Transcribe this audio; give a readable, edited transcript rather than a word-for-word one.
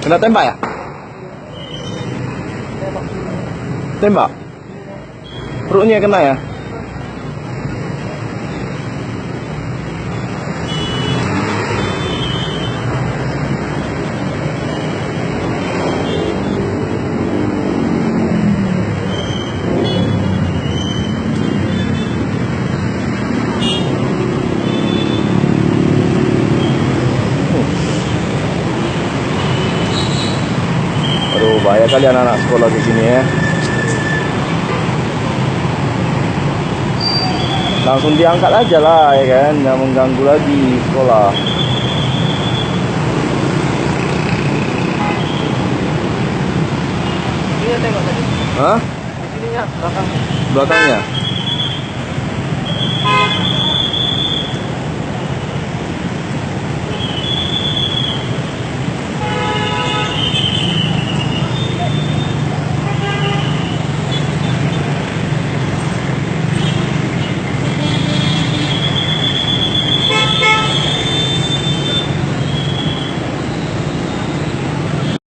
Kena tembak ya? Tembak? Perutnya kena ya? Aduh, bahaya kali anak-anak sekolah di sini ya. Langsung diangkat aja lah ya kan, jangan mengganggu lagi sekolah. Ini tengok tadi. Hah? Di sininya belakang. Belakangnya?